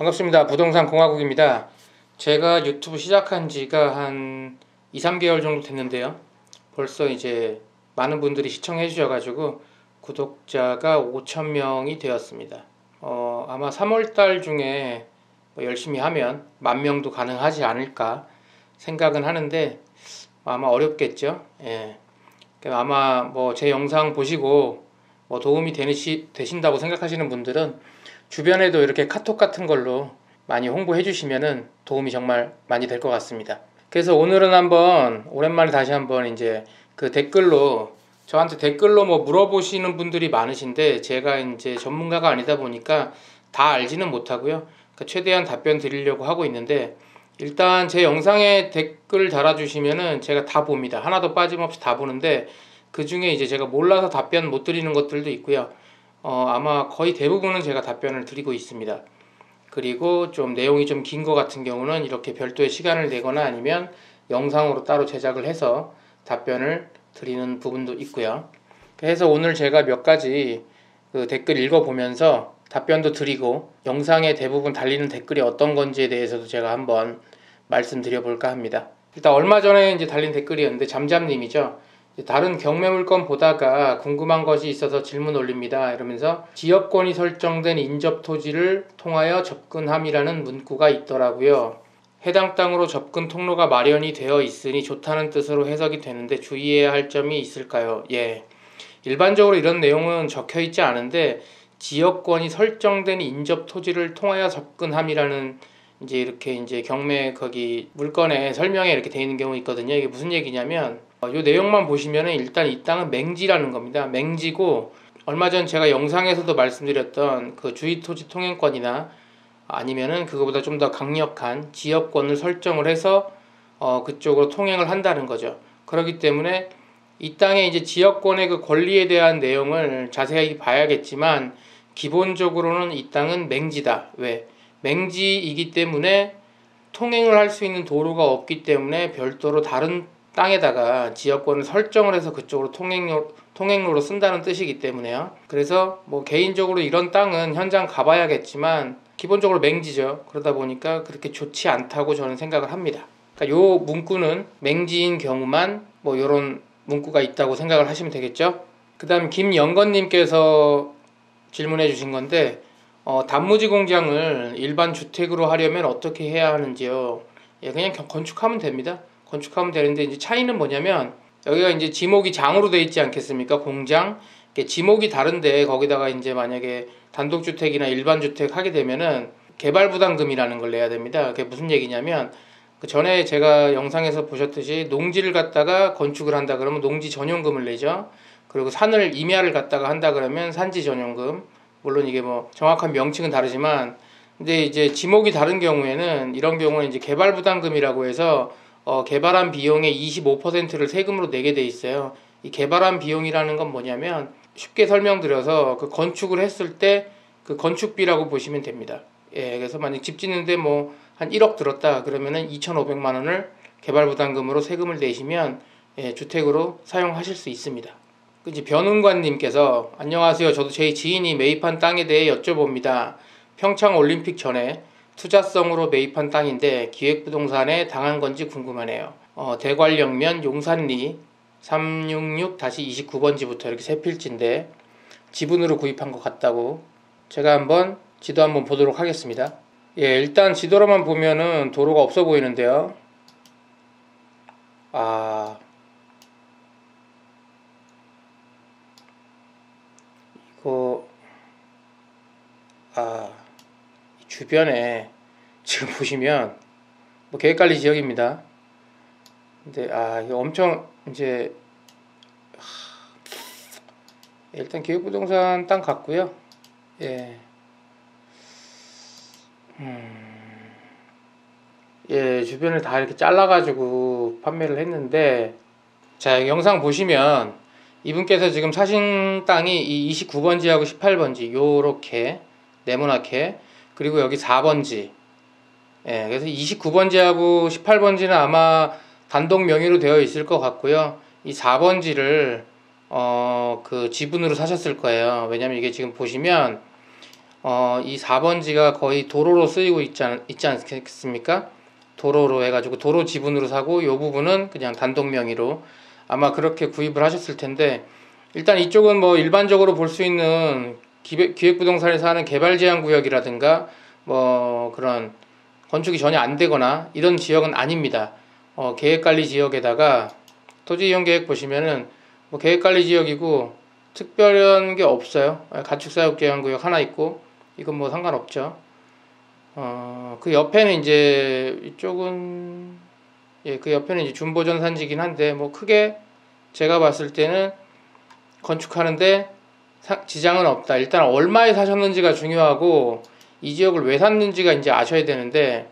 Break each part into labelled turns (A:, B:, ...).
A: 반갑습니다. 부동산 공화국입니다. 제가 유튜브 시작한 지가 한 2, 3개월 정도 됐는데요. 벌써 이제 많은 분들이 시청해 주셔가지고 구독자가 5,000명이 되었습니다. 아마 3월달 중에 뭐 열심히 하면 10,000명도 가능하지 않을까 생각은 하는데 아마 어렵겠죠. 예. 아마 뭐 제 영상 보시고 뭐 도움이 되신다고 생각하시는 분들은 주변에도 이렇게 카톡 같은 걸로 많이 홍보해 주시면은 도움이 정말 많이 될 것 같습니다. 그래서 오늘은 한번 오랜만에 다시 한번 이제 그 댓글로 저한테 댓글로 뭐 물어보시는 분들이 많으신데 제가 이제 전문가가 아니다 보니까 다 알지는 못하고요. 그러니까 최대한 답변 드리려고 하고 있는데 일단 제 영상에 댓글 달아주시면은 제가 다 봅니다. 하나도 빠짐없이 다 보는데 그 중에 이제 제가 몰라서 답변 못 드리는 것들도 있고요. 아마 거의 대부분은 제가 답변을 드리고 있습니다. 그리고 좀 내용이 좀 긴 것 같은 경우는 이렇게 별도의 시간을 내거나 아니면 영상으로 따로 제작을 해서 답변을 드리는 부분도 있고요. 그래서 오늘 제가 몇 가지 그 댓글 읽어보면서 답변도 드리고 영상에 대부분 달리는 댓글이 어떤 건지에 대해서도 제가 한번 말씀드려 볼까 합니다. 일단 얼마 전에 이제 달린 댓글이었는데 잠잠님이죠. 다른 경매 물건 보다가 궁금한 것이 있어서 질문 올립니다. 이러면서 지역권이 설정된 인접 토지를 통하여 접근함이라는 문구가 있더라고요. 해당 땅으로 접근 통로가 마련이 되어 있으니 좋다는 뜻으로 해석이 되는데 주의해야 할 점이 있을까요? 예. 일반적으로 이런 내용은 적혀 있지 않은데 지역권이 설정된 인접 토지를 통하여 접근함이라는 이제 이렇게 이제 경매 거기 물건에 설명에 이렇게 되어 있는 경우 있거든요. 이게 무슨 얘기냐면 이 내용만 보시면은 일단 이 땅은 맹지라는 겁니다. 맹지고 얼마 전 제가 영상에서도 말씀드렸던 그 주의토지 통행권이나 아니면은 그거보다 좀 더 강력한 지역권을 설정을 해서 그쪽으로 통행을 한다는 거죠. 그렇기 때문에 이 땅의 이제 지역권의 그 권리에 대한 내용을 자세히 봐야겠지만 기본적으로는 이 땅은 맹지다. 왜? 맹지이기 때문에 통행을 할 수 있는 도로가 없기 때문에 별도로 다른 땅에다가 지역권을 설정을 해서 그쪽으로 통행로로 쓴다는 뜻이기 때문에요. 그래서 뭐 개인적으로 이런 땅은 현장 가봐야겠지만 기본적으로 맹지죠. 그러다 보니까 그렇게 좋지 않다고 저는 생각을 합니다. 그러니까 요 문구는 맹지인 경우만 뭐 요런 문구가 있다고 생각을 하시면 되겠죠. 그 다음 김영건님께서 질문해 주신 건데 단무지 공장을 일반 주택으로 하려면 어떻게 해야 하는지요? 예, 그냥 건축하면 됩니다. 건축하면 되는데 이제 차이는 뭐냐면 여기가 이제 지목이 장으로 돼 있지 않겠습니까? 공장. 지목이 다른데 거기다가 이제 만약에 단독주택이나 일반 주택 하게 되면은 개발부담금이라는 걸 내야 됩니다. 그게 무슨 얘기냐면 그 전에 제가 영상에서 보셨듯이 농지를 갖다가 건축을 한다 그러면 농지 전용금을 내죠. 그리고 산을 임야를 갖다가 한다 그러면 산지 전용금. 물론 이게 뭐 정확한 명칭은 다르지만 근데 이제 지목이 다른 경우에는 이런 경우는 이제 개발부담금이라고 해서 개발한 비용의 25%를 세금으로 내게 돼 있어요. 이 개발한 비용이라는 건 뭐냐면 쉽게 설명드려서 그 건축을 했을 때 그 건축비라고 보시면 됩니다. 예, 그래서 만약 집 짓는데 뭐 한 1억 들었다 그러면은 2,500만 원을 개발부담금으로 세금을 내시면 예, 주택으로 사용하실 수 있습니다. 이제 변은관님께서 안녕하세요. 저도 제 지인이 매입한 땅에 대해 여쭤봅니다. 평창 올림픽 전에 투자성으로 매입한 땅인데 기획부동산에 당한 건지 궁금하네요. 대관령면 용산리 366-29번지부터 이렇게 세 필지인데 지분으로 구입한 것 같다고. 제가 한번 지도 한번 보도록 하겠습니다. 예, 일단 지도로만 보면은 도로가 없어 보이는데요. 이거 주변에 지금 보시면 뭐 계획관리 지역입니다. 근데 이거 엄청 이제 일단 기획부동산 땅 같고요. 예. 예, 주변을 다 이렇게 잘라가지고 판매를 했는데, 자, 영상 보시면 이분께서 지금 사신 땅이 이 29번지하고 18번지 요렇게 네모나게, 그리고 여기 4번지. 예, 그래서 29번지하고 18번지는 아마 단독 명의로 되어 있을 것 같고요. 이 4번지를 그 지분으로 사셨을 거예요. 왜냐면 이게 지금 보시면 이 4번지가 거의 도로로 쓰이고 있지 않겠습니까? 도로로 해가지고 도로 지분으로 사고, 요 부분은 그냥 단독 명의로 아마 그렇게 구입을 하셨을 텐데, 일단 이쪽은 뭐 일반적으로 볼 수 있는 기획부동산에서 하는 개발제한구역이라든가 뭐 그런 건축이 전혀 안 되거나 이런 지역은 아닙니다. 계획관리 지역에다가 토지이용계획 보시면은 뭐 계획관리 지역이고 특별한 게 없어요. 가축사육제한구역 하나 있고 이건 뭐 상관없죠. 그 옆에는 이제 이쪽은 그 옆에는 이제 준보전산지긴 한데 뭐 크게 제가 봤을 때는 건축하는데 지장은 없다. 일단 얼마에 사셨는지가 중요하고 이 지역을 왜 샀는지가 이제 아셔야 되는데,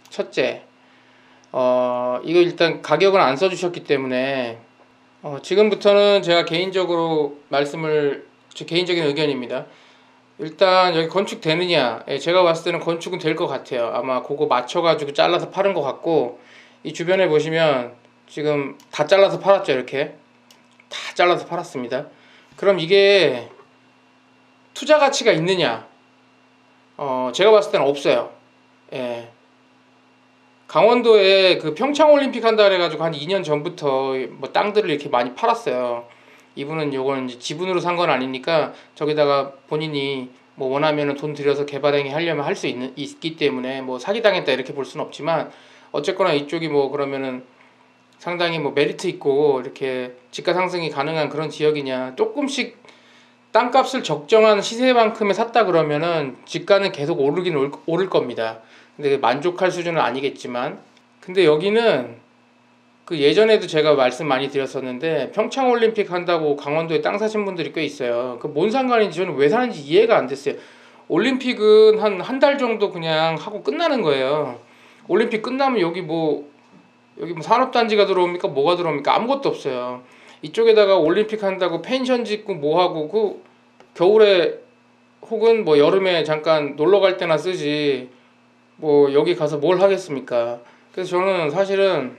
A: 첫째, 이거 일단 가격은 안 써주셨기 때문에 지금부터는 제가 개인적으로 제 개인적인 의견입니다. 일단 여기 건축 되느냐, 제가 봤을 때는 건축은 될 것 같아요. 아마 그거 맞춰가지고 잘라서 파는 것 같고, 이 주변에 보시면 지금 다 잘라서 팔았죠. 이렇게 다 잘라서 팔았습니다. 그럼 이게 투자 가치가 있느냐? 제가 봤을 때는 없어요. 예. 강원도에 그 평창올림픽 한다 그래가지고 한 2년 전부터 뭐 땅들을 이렇게 많이 팔았어요. 이분은 요건 이제 지분으로 산 건 아니니까 저기다가 본인이 뭐 원하면은 돈 들여서 개발행위 하려면 할 수 있기 때문에 뭐 사기당했다 이렇게 볼 수는 없지만, 어쨌거나 이쪽이 뭐 그러면은 상당히 뭐 메리트 있고 이렇게 집가 상승이 가능한 그런 지역이냐. 조금씩 땅값을 적정한 시세만큼에 샀다 그러면은 집가는 계속 오르긴 오를 겁니다. 근데 만족할 수준은 아니겠지만, 근데 여기는 그 예전에도 제가 말씀 많이 드렸었는데 평창올림픽 한다고 강원도에 땅 사신 분들이 꽤 있어요. 그 뭔 상관인지 저는 왜 사는지 이해가 안 됐어요. 올림픽은 한 달 정도 그냥 하고 끝나는 거예요. 올림픽 끝나면 여기 뭐 산업단지가 들어옵니까? 뭐가 들어옵니까? 아무것도 없어요. 이쪽에다가 올림픽 한다고 펜션 짓고 뭐하고 그 겨울에 혹은 뭐 여름에 잠깐 놀러 갈 때나 쓰지 뭐 여기 가서 뭘 하겠습니까? 그래서 저는 사실은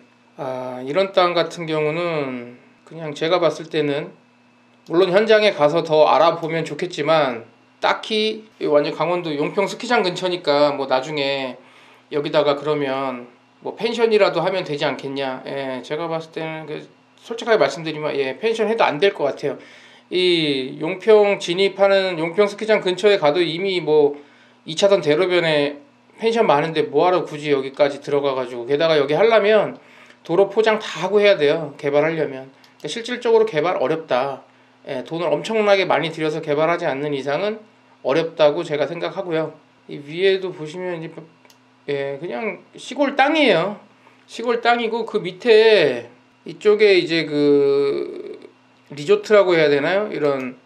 A: 이런 땅 같은 경우는 그냥 제가 봤을 때는 물론 현장에 가서 더 알아보면 좋겠지만, 딱히 완전 강원도 용평 스키장 근처니까 뭐 나중에 여기다가 그러면 뭐 펜션이라도 하면 되지 않겠냐. 예, 제가 봤을 때는 솔직하게 말씀드리면 펜션 해도 안 될 것 같아요. 이 용평 진입하는 용평 스키장 근처에 가도 이미 뭐 2차선 대로변에 펜션 많은데 뭐하러 굳이 여기까지 들어가가지고, 게다가 여기 하려면 도로 포장 다 하고 해야 돼요. 개발하려면. 그러니까 실질적으로 개발 어렵다. 돈을 엄청나게 많이 들여서 개발하지 않는 이상은 어렵다고 제가 생각하고요. 이 위에도 보시면 이제 그냥 시골 땅이에요. 시골 땅이고 그 밑에 이쪽에 이제 그 리조트라고 해야 되나요? 이런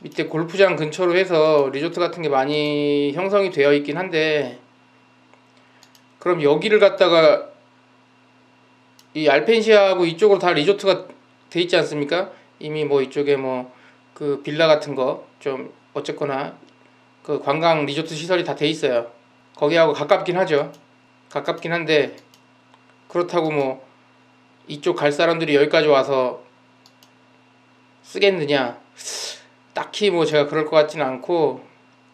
A: 밑에 골프장 근처로 해서 리조트 같은 게 많이 형성이 되어 있긴 한데, 그럼 여기를 갖다가 이 알펜시아하고 이쪽으로 다 리조트가 돼 있지 않습니까? 이미 뭐 이쪽에 뭐 그 빌라 같은 거 좀 어쨌거나 그 관광 리조트 시설이 다 돼 있어요. 거기하고 가깝긴 하죠. 가깝긴 한데 그렇다고 뭐 이쪽 갈 사람들이 여기까지 와서 쓰겠느냐? 딱히 뭐 제가 그럴 것 같지는 않고,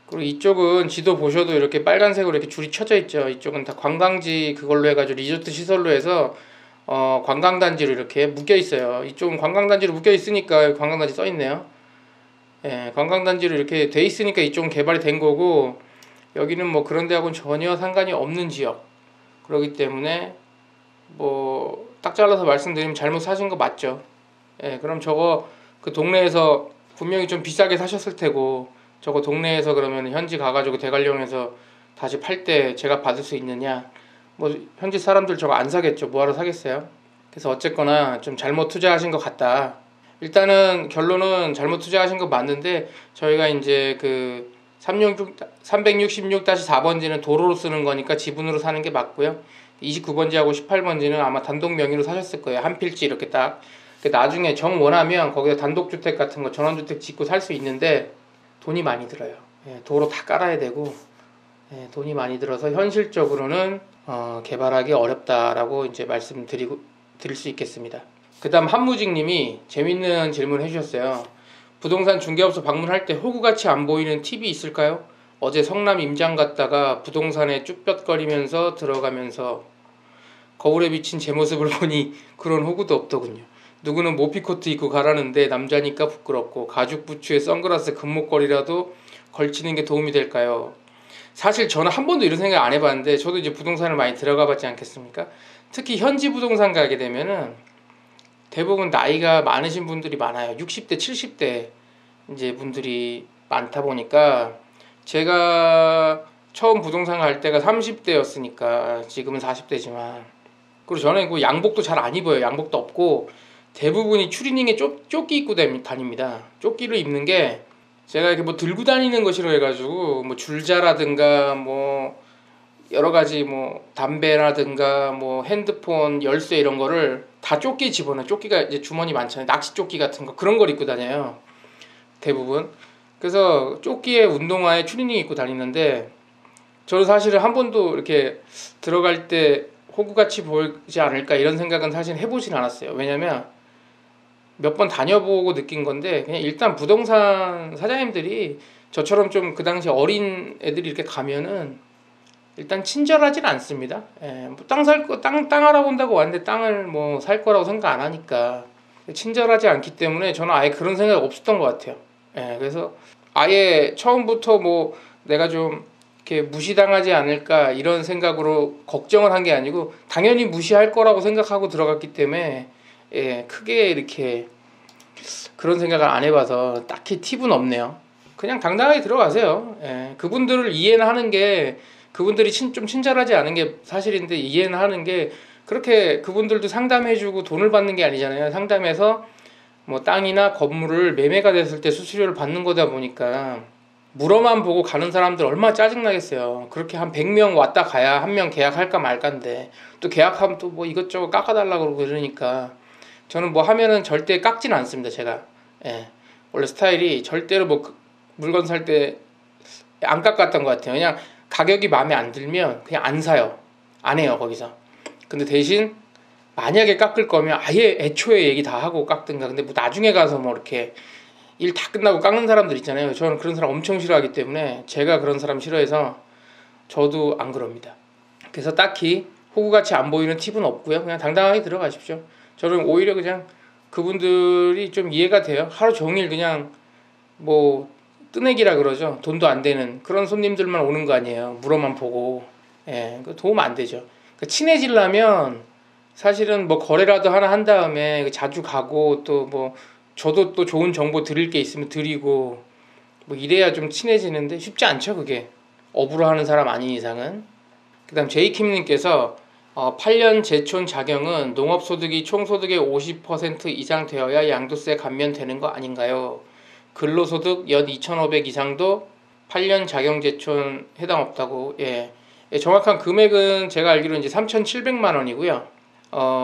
A: 그리고 이쪽은 지도 보셔도 이렇게 빨간색으로 이렇게 줄이 쳐져 있죠. 이쪽은 다 관광지 그걸로 해가지고 리조트 시설로 해서 관광단지로 이렇게 묶여 있어요. 이쪽은 관광단지로 묶여 있으니까 관광단지 써 있네요. 예, 관광단지로 이렇게 돼 있으니까 이쪽은 개발이 된 거고, 여기는 뭐 그런 데하고는 전혀 상관이 없는 지역. 그렇기 때문에 뭐 딱 잘라서 말씀드리면 잘못 사신 거 맞죠. 예, 그럼 저거 그 동네에서 분명히 좀 비싸게 사셨을 테고, 저거 동네에서 그러면 현지 가가지고 대관령에서 다시 팔 때 제가 받을 수 있느냐? 뭐 현지 사람들 저거 안 사겠죠. 뭐하러 사겠어요? 그래서 어쨌거나 좀 잘못 투자하신 것 같다. 일단은 결론은 잘못 투자하신 거 맞는데, 저희가 이제 그 366-4번지는 도로로 쓰는 거니까 지분으로 사는 게 맞고요. 29번지하고 18번지는 아마 단독 명의로 사셨을 거예요. 한 필지 이렇게 딱. 나중에 정 원하면 거기서 단독주택 같은 거 전원주택 짓고 살 수 있는데 돈이 많이 들어요. 도로 다 깔아야 되고 돈이 많이 들어서 현실적으로는 개발하기 어렵다라고 이제 드릴 수 있겠습니다. 그 다음 한무직님이 재밌는 질문 해주셨어요. 부동산 중개업소 방문할 때 호구같이 안 보이는 팁이 있을까요? 어제 성남 임장 갔다가 부동산에 쭈뼛거리면서 들어가면서 거울에 비친 제 모습을 보니 그런 호구도 없더군요. 누구는 모피코트 입고 가라는데 남자니까 부끄럽고 가죽 부츠에 선글라스 금목걸이라도 걸치는 게 도움이 될까요? 사실 저는 한 번도 이런 생각 안 해봤는데 저도 이제 부동산을 많이 들어가 봤지 않겠습니까? 특히 현지 부동산 가게 되면은 대부분 나이가 많으신 분들이 많아요. 60대, 70대 이제 분들이 많다 보니까 제가 처음 부동산 갈 때가 30대였으니까 지금은 40대지만 그리고 저는 그 양복도 잘 안 입어요. 양복도 없고 대부분이 추리닝에 조끼 입고 다닙니다. 조끼를 입는 게 제가 이렇게 뭐 들고 다니는 거 싫어해가지고 뭐 줄자라든가 뭐 여러 가지 뭐 담배라든가 뭐 핸드폰 열쇠 이런 거를 다 조끼에 집어넣어요. 조끼가 이제 주머니 많잖아요. 낚시 조끼 같은 거 그런 걸 입고 다녀요. 대부분. 그래서 조끼에 운동화에 추리닝 입고 다니는데 저는 사실은 한 번도 이렇게 들어갈 때 호구같이 보이지 않을까 이런 생각은 사실 해보진 않았어요. 왜냐면 몇 번 다녀보고 느낀 건데 그냥 일단 부동산 사장님들이 저처럼 좀 그 당시 어린 애들이 이렇게 가면은 일단 친절하진 않습니다. 예, 뭐 땅 알아본다고 왔는데 땅을 뭐 살 거라고 생각 안 하니까 친절하지 않기 때문에 저는 아예 그런 생각 없었던 것 같아요. 예, 그래서 아예 처음부터 뭐 내가 좀 이렇게 무시당하지 않을까 이런 생각으로 걱정을 한 게 아니고 당연히 무시할 거라고 생각하고 들어갔기 때문에 예, 크게 이렇게 그런 생각을 안 해봐서 딱히 팁은 없네요. 그냥 당당하게 들어가세요. 예, 그분들을 이해는 하는 게 그분들이 좀 친절하지 않은 게 사실인데 이해는 하는 게 그렇게 그분들도 상담해주고 돈을 받는 게 아니잖아요. 상담해서 뭐 땅이나 건물을 매매가 됐을 때 수수료를 받는 거다 보니까 물어만 보고 가는 사람들 얼마나 짜증나겠어요. 그렇게 한 100명 왔다 가야 한 명 계약할까 말까인데 또 계약하면 또 뭐 이것저것 깎아달라고 그러고 그러니까 저는 뭐 하면은 절대 깎지는 않습니다. 제가 예. 원래 스타일이 절대로 뭐 물건 살 때 안 깎았던 것 같아요. 그냥 가격이 마음에 안 들면 그냥 안 사요. 안 해요 거기서. 근데 대신 만약에 깎을 거면 아예 애초에 얘기 다 하고 깎든가. 근데 뭐 나중에 가서 뭐 이렇게 일 다 끝나고 깎는 사람들 있잖아요. 저는 그런 사람 엄청 싫어하기 때문에 제가 그런 사람 싫어해서 저도 안 그럽니다. 그래서 딱히 호구같이 안 보이는 팁은 없고요. 그냥 당당하게 들어가십시오. 저는 오히려 그냥 그분들이 좀 이해가 돼요. 하루 종일 그냥 뭐 뜨내기라 그러죠. 돈도 안 되는 그런 손님들만 오는 거 아니에요. 물어만 보고. 예, 도움 안 되죠. 친해지려면 사실은 뭐 거래라도 하나 한 다음에 자주 가고 또 뭐 저도 또 좋은 정보 드릴 게 있으면 드리고 뭐 이래야 좀 친해지는데 쉽지 않죠 그게. 업으로 하는 사람 아닌 이상은. 그 다음 제이킴님께서 8년 제촌 자경은 농업소득이 총소득의 50% 이상 되어야 양도세 감면되는 거 아닌가요? 근로소득 연 2,500 이상도 8년 자경제촌 해당 없다고. 예. 정확한 금액은 제가 알기로 이제 3,700만 원이고요.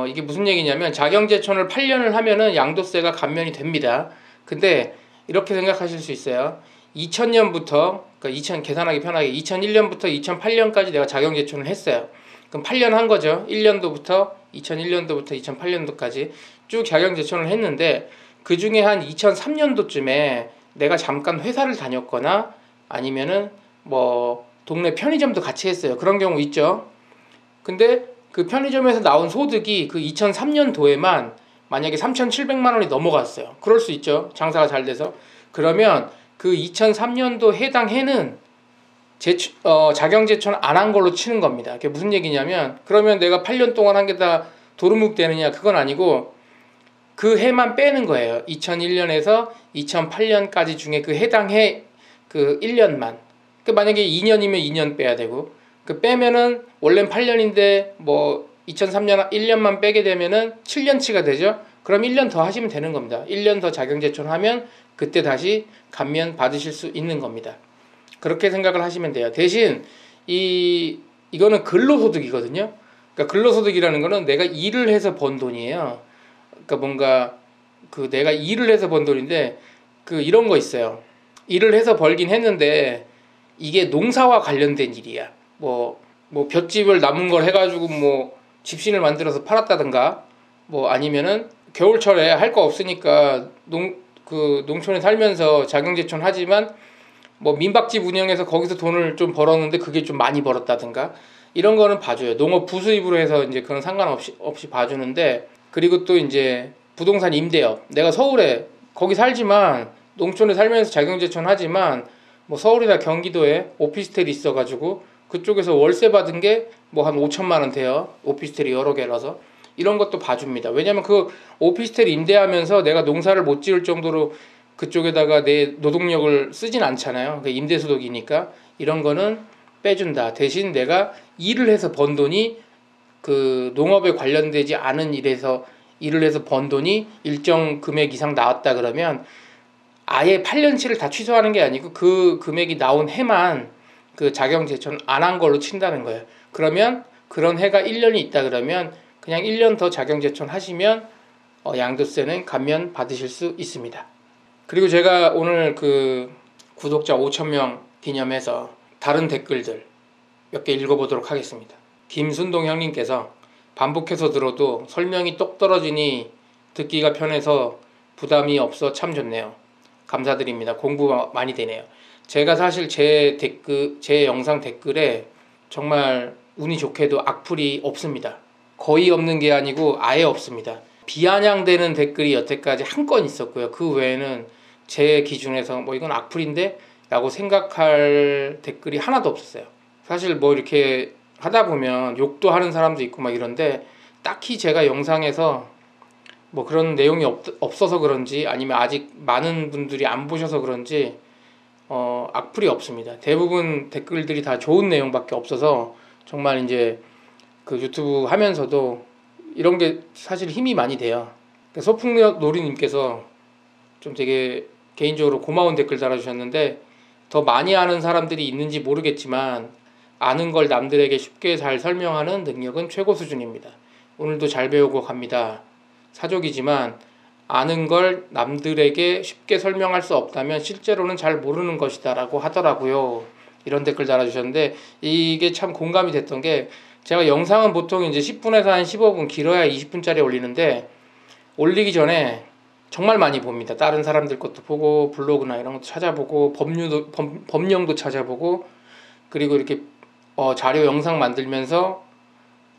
A: 이게 무슨 얘기냐면 자경제촌을 8년을 하면은 양도세가 감면이 됩니다. 근데 이렇게 생각하실 수 있어요. 2000년부터 그러니까 계산하기 편하게 2001년부터 2008년까지 내가 자경제촌을 했어요. 그럼 8년 한 거죠. 1년도부터 2001년도부터 2008년도까지 쭉 자경제촌을 했는데 그 중에 한 2003년도쯤에 내가 잠깐 회사를 다녔거나 아니면은 뭐 동네 편의점도 같이 했어요. 그런 경우 있죠. 근데 그 편의점에서 나온 소득이 그 2003년도에만 만약에 3,700만 원이 넘어갔어요. 그럴 수 있죠. 장사가 잘 돼서. 그러면 그 2003년도 해당 해는 자경제촌 안 한 걸로 치는 겁니다. 그게 무슨 얘기냐면 그러면 내가 8년 동안 한 게 다 도루묵 되느냐 그건 아니고 그 해만 빼는 거예요. 2001년에서 2008년까지 중에 그 해당 해 그 1년만. 그 만약에 2년이면 2년 빼야 되고 그 빼면은 원래는 8년인데 뭐 2003년 1년만 빼게 되면은 7년치가 되죠. 그럼 1년 더 하시면 되는 겁니다. 1년 더 자경제촌 하면 그때 다시 감면 받으실 수 있는 겁니다. 그렇게 생각을 하시면 돼요. 대신 이거는 근로소득이거든요. 그러니까 근로소득이라는 거는 내가 일을 해서 번 돈이에요. 그러니까 뭔가 내가 일을 해서 번 돈인데 이런 거 있어요. 일을 해서 벌긴 했는데 이게 농사와 관련된 일이야. 뭐 볏짚을 남은 걸 해가지고 뭐 집신을 만들어서 팔았다든가 뭐 아니면은 겨울철에 할 거 없으니까 농촌에 살면서 자경제촌 하지만 뭐 민박집 운영해서 거기서 돈을 좀 벌었는데 그게 좀 많이 벌었다든가 이런 거는 봐줘요. 농업 부수입으로 해서 이제 그런 상관없이 봐주는데, 그리고 또 이제 부동산 임대업, 내가 서울에 거기 살지만 농촌에 살면서 자경제천 하지만 뭐 서울이나 경기도에 오피스텔이 있어가지고 그쪽에서 월세 받은 게 뭐 한 5천만 원 돼요. 오피스텔이 여러 개라서 이런 것도 봐줍니다. 왜냐면 그 오피스텔 임대하면서 내가 농사를 못 지을 정도로 그쪽에다가 내 노동력을 쓰진 않잖아요. 그 임대소득이니까 이런 거는 빼준다. 대신 내가 일을 해서 번 돈이 그 농업에 관련되지 않은 일을 해서 번 돈이 일정 금액 이상 나왔다 그러면 아예 8년치를 다 취소하는 게 아니고 그 금액이 나온 해만 그 자경제천 안 한 걸로 친다는 거예요. 그러면 그런 해가 1년이 있다 그러면 그냥 1년 더 자경제천 하시면 양도세는 감면 받으실 수 있습니다. 그리고 제가 오늘 그 구독자 5,000명 기념해서 다른 댓글들 몇 개 읽어보도록 하겠습니다. 김순동 형님께서 반복해서 들어도 설명이 똑 떨어지니 듣기가 편해서 부담이 없어 참 좋네요. 감사드립니다. 공부 많이 되네요. 제가 사실 제 영상 댓글에 정말 운이 좋게도 악플이 없습니다. 거의 없는 게 아니고 아예 없습니다. 비아냥되는 댓글이 여태까지 한 건 있었고요. 그 외에는 제 기준에서 뭐 이건 악플인데? 라고 생각할 댓글이 하나도 없었어요. 사실 뭐 이렇게 하다 보면 욕도 하는 사람도 있고 막 이런데 딱히 제가 영상에서 뭐 그런 내용이 없어서 그런지 아니면 아직 많은 분들이 안 보셔서 그런지 악플이 없습니다. 대부분 댓글들이 다 좋은 내용밖에 없어서 정말 이제 그 유튜브 하면서도 이런 게 사실 힘이 많이 돼요. 소풍놀이님께서 좀 되게 개인적으로 고마운 댓글 달아주셨는데, 더 많이 아는 사람들이 있는지 모르겠지만 아는 걸 남들에게 쉽게 잘 설명하는 능력은 최고 수준입니다. 오늘도 잘 배우고 갑니다. 사족이지만 아는 걸 남들에게 쉽게 설명할 수 없다면 실제로는 잘 모르는 것이다 라고 하더라고요. 이런 댓글 달아주셨는데 이게 참 공감이 됐던 게, 제가 영상은 보통 이제 10분에서 한 15분, 길어야 20분짜리 올리는데 올리기 전에 정말 많이 봅니다. 다른 사람들 것도 보고 블로그나 이런 것도 찾아보고 법령도 찾아보고, 그리고 이렇게 자료 영상 만들면서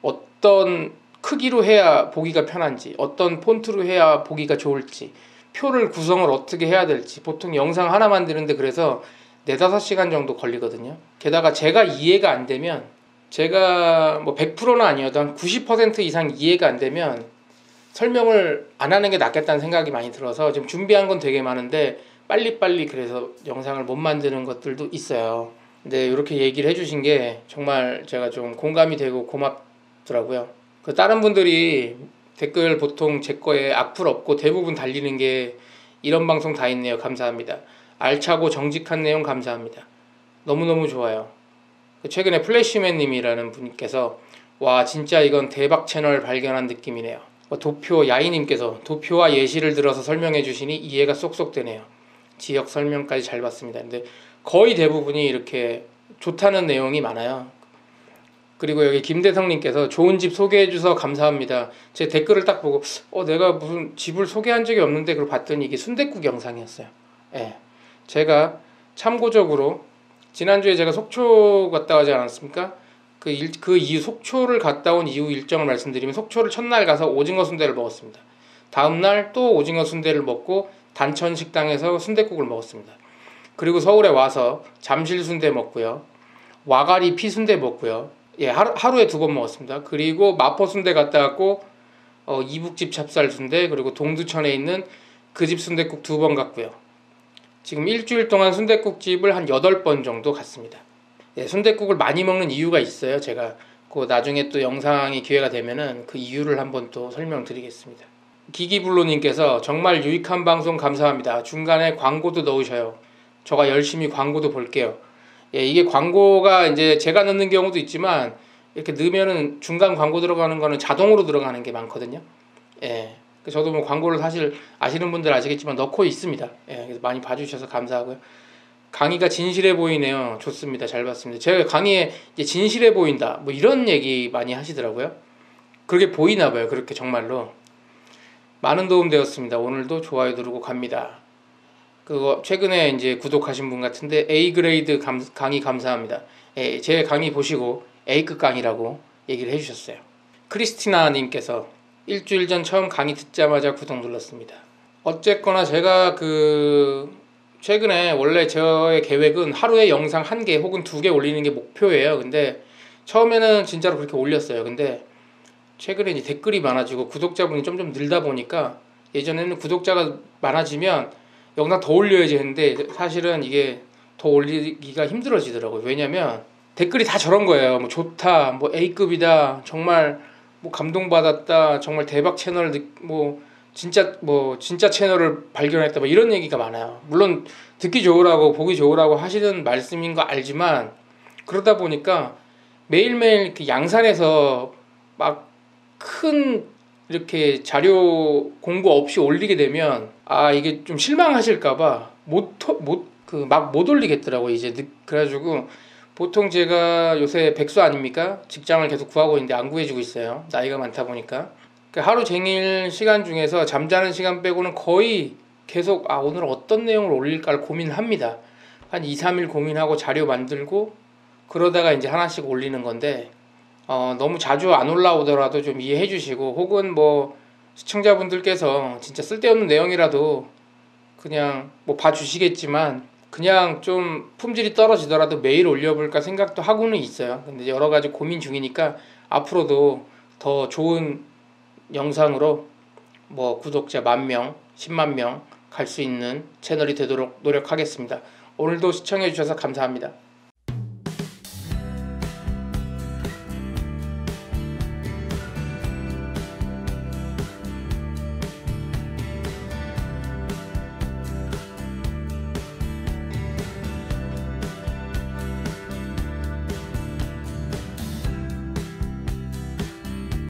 A: 어떤 크기로 해야 보기가 편한지, 어떤 폰트로 해야 보기가 좋을지, 표를 구성을 어떻게 해야 될지, 보통 영상 하나 만드는데 그래서 4-5시간 정도 걸리거든요. 게다가 제가 이해가 안 되면, 제가 뭐 100%는 아니어도 한 90% 이상 이해가 안 되면 설명을 안 하는 게 낫겠다는 생각이 많이 들어서 지금 준비한 건 되게 많은데 빨리빨리 그래서 영상을 못 만드는 것들도 있어요. 근데 이렇게 얘기를 해주신 게 정말 제가 좀 공감이 되고 고맙더라고요. 그 다른 분들이 댓글 보통 제 거에 악플 없고 대부분 달리는 게 이런 방송 다 있네요. 감사합니다. 알차고 정직한 내용 감사합니다. 너무너무 좋아요. 최근에 플래시맨님이라는 분께서 와 진짜 이건 대박 채널 발견한 느낌이네요. 도표 야이님께서 도표와 예시를 들어서 설명해 주시니 이해가 쏙쏙 되네요. 지역 설명까지 잘 봤습니다. 근데 거의 대부분이 이렇게 좋다는 내용이 많아요. 그리고 여기 김대성님께서 좋은 집 소개해 주셔서 감사합니다. 제 댓글을 딱 보고 내가 무슨 집을 소개한 적이 없는데 그걸 봤더니 이게 순댓국 영상이었어요. 예. 제가 참고적으로 지난주에 제가 속초 갔다 가지 않았습니까? 그 이후 속초를 갔다 온 이후 일정을 말씀드리면, 속초를 첫날 가서 오징어 순대를 먹었습니다. 다음날 또 오징어 순대를 먹고 단천 식당에서 순댓국을 먹었습니다. 그리고 서울에 와서 잠실 순대 먹고요. 와가리 피순대 먹고요. 예, 하루에 2번 먹었습니다. 그리고 마포 순대 갔다 왔고 이북집 찹쌀 순대, 그리고 동두천에 있는 그 집 순댓국 2번 갔고요. 지금 일주일 동안 순댓국집을 한 8번 정도 갔습니다. 예, 순댓국을 많이 먹는 이유가 있어요. 제가 그 나중에 또 영상이 기회가 되면은 그 이유를 한번 또 설명드리겠습니다. 기기블로님께서 정말 유익한 방송 감사합니다. 중간에 광고도 넣으셔요. 저가 열심히 광고도 볼게요. 예, 이게 광고가 이제 제가 넣는 경우도 있지만 이렇게 넣으면은 중간 광고 들어가는 거는 자동으로 들어가는 게 많거든요. 예. 저도 뭐 광고를 사실 아시는 분들 아시겠지만 넣고 있습니다. 예, 그래서 많이 봐주셔서 감사하고요. 강의가 진실해 보이네요. 좋습니다. 잘 봤습니다. 제가 강의에 이제 진실해 보인다 뭐 이런 얘기 많이 하시더라고요. 그렇게 보이나 봐요. 그렇게 정말로. 많은 도움 되었습니다. 오늘도 좋아요 누르고 갑니다. 그거 최근에 이제 구독하신 분 같은데 A 그레이드 강의 감사합니다. 예, 제 강의 보시고 A급 강의라고 얘기를 해주셨어요. 크리스티나 님께서 일주일 전 처음 강의 듣자마자 구독 눌렀습니다. 어쨌거나 제가 최근에 원래 저의 계획은 하루에 영상 1개 혹은 2개 올리는 게 목표예요. 근데 처음에는 진짜로 그렇게 올렸어요. 근데 최근에 이제 댓글이 많아지고 구독자분이 점점 늘다 보니까 예전에는 구독자가 많아지면 영상 더 올려야지 했는데 사실은 이게 더 올리기가 힘들어지더라고요. 왜냐면 댓글이 다 저런 거예요. 뭐 좋다, 뭐 A급이다, 정말 뭐 감동받았다, 정말 대박 채널, 진짜 채널을 발견했다, 뭐 이런 얘기가 많아요. 물론 듣기 좋으라고 보기 좋으라고 하시는 말씀인 거 알지만 그러다 보니까 매일매일 양산해서 막 큰 이렇게 자료 공부 없이 올리게 되면 이게 좀 실망하실까봐 막 못 올리겠더라고 이제. 그래가지고 보통 제가 요새 백수 아닙니까? 직장을 계속 구하고 있는데 안 구해주고 있어요. 나이가 많다 보니까. 하루 종일 시간 중에서 잠자는 시간 빼고는 거의 계속 오늘 어떤 내용을 올릴까를 고민을 합니다. 한 2, 3일 고민하고 자료 만들고 그러다가 이제 하나씩 올리는 건데 너무 자주 안 올라오더라도 좀 이해해 주시고, 혹은 뭐 시청자분들께서 진짜 쓸데없는 내용이라도 그냥 뭐 봐주시겠지만 그냥 좀 품질이 떨어지더라도 매일 올려볼까 생각도 하고는 있어요. 근데 여러 가지 고민 중이니까 앞으로도 더 좋은 영상으로 뭐 구독자 10,000명, 10만 명 갈 수 있는 채널이 되도록 노력하겠습니다. 오늘도 시청해 주셔서 감사합니다.